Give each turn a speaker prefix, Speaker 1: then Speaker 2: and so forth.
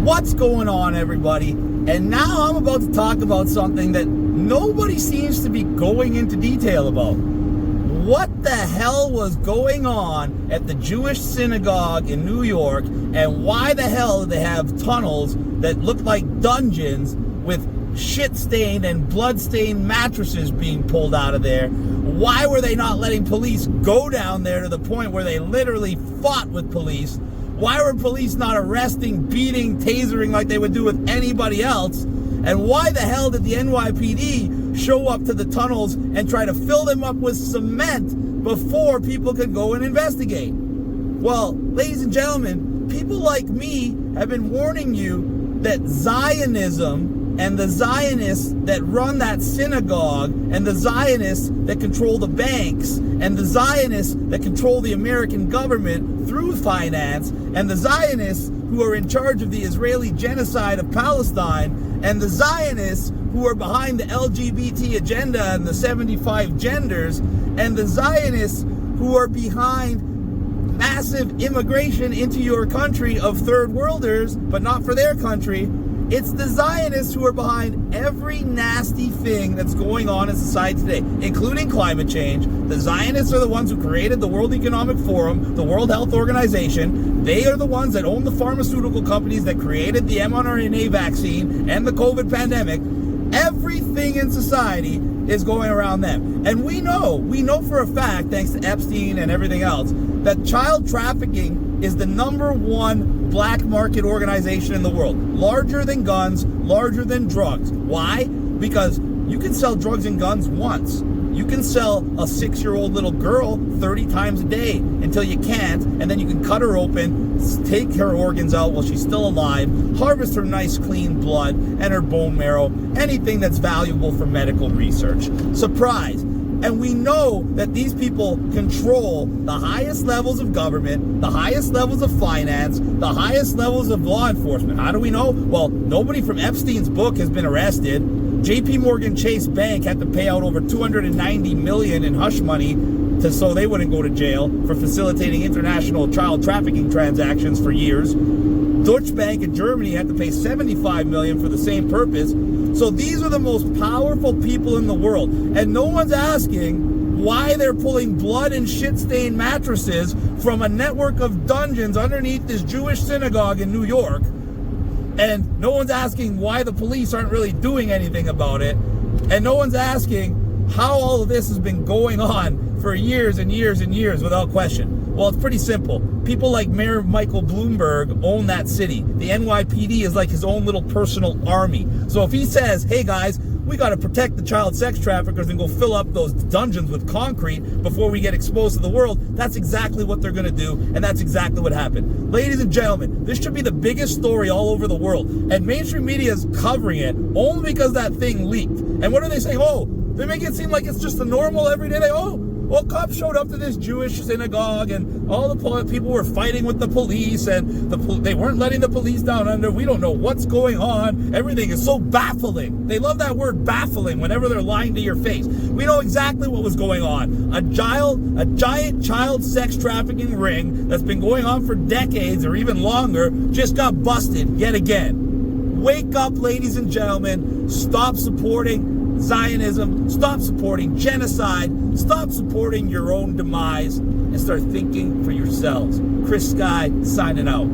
Speaker 1: What's going on, everybody? And now I'm about to talk about something that nobody seems to be going into detail about. What the hell was going on at the Jewish synagogue in New York, and why the hell did they have tunnels that look like dungeons with shit-stained and blood-stained mattresses being pulled out of there? Why were they not letting police go down there to the point where they literally fought with police? Why were police not arresting, beating, tasering like they would do with anybody else? And why the hell did the NYPD show up to the tunnels and try to fill them up with cement before people could go and investigate? Well, ladies and gentlemen, people like me have been warning you that Zionism and the Zionists that run that synagogue, and the Zionists that control the banks, and the Zionists that control the American government through finance, and the Zionists who are in charge of the Israeli genocide of Palestine, and the Zionists who are behind the LGBT agenda and the 75 genders, and the Zionists who are behind massive immigration into your country of third worlders, but not for their country. It's the Zionists who are behind every nasty thing that's going on in society today, including climate change. The Zionists are the ones who created the World Economic Forum, the World Health Organization. They are the ones that own the pharmaceutical companies that created the mRNA vaccine and the COVID pandemic. Everything in society is going around them. And we know for a fact, thanks to Epstein and everything else, that child trafficking is the #1 black market organization in the world. Larger than guns, larger than drugs. Why? Because you can sell drugs and guns once. You can sell a 6-year-old little girl 30 times a day until you can't, and then you can cut her open, take her organs out while she's still alive, harvest her nice clean blood and her bone marrow, anything that's valuable for medical research. Surprise! And we know that these people control the highest levels of government, the highest levels of finance, the highest levels of law enforcement. How do we know? Well, nobody from Epstein's book has been arrested. JP Morgan Chase Bank had to pay out over $290 million in hush money so they wouldn't go to jail for facilitating international child trafficking transactions for years. Deutsche Bank in Germany had to pay $75 million for the same purpose. So these are the most powerful people in the world. And no one's asking why they're pulling blood and shit-stained mattresses from a network of dungeons underneath this Jewish synagogue in New York. And no one's asking why the police aren't really doing anything about it. And no one's asking how all of this has been going on for years and years and years without question. Well, it's pretty simple. People like Mayor Michael Bloomberg own that city. The NYPD is like his own little personal army. So if he says, hey guys, we got to protect the child sex traffickers and go fill up those dungeons with concrete before we get exposed to the world, that's exactly what they're going to do, and that's exactly what happened. Ladies and gentlemen, this should be the biggest story all over the world, and mainstream media is covering it only because that thing leaked. And what are they saying? Oh, they make it seem like it's just a normal everyday thing. Well, cops showed up to this Jewish synagogue, and all the people were fighting with the police, and they weren't letting the police down under. We don't know what's going on. Everything is so baffling. They love that word baffling whenever they're lying to your face. We know exactly what was going on. A giant child sex trafficking ring that's been going on for decades or even longer just got busted yet again. Wake up, ladies and gentlemen. Stop supporting Zionism, stop supporting genocide, stop supporting your own demise, and start thinking for yourselves. Chris Sky, signing out.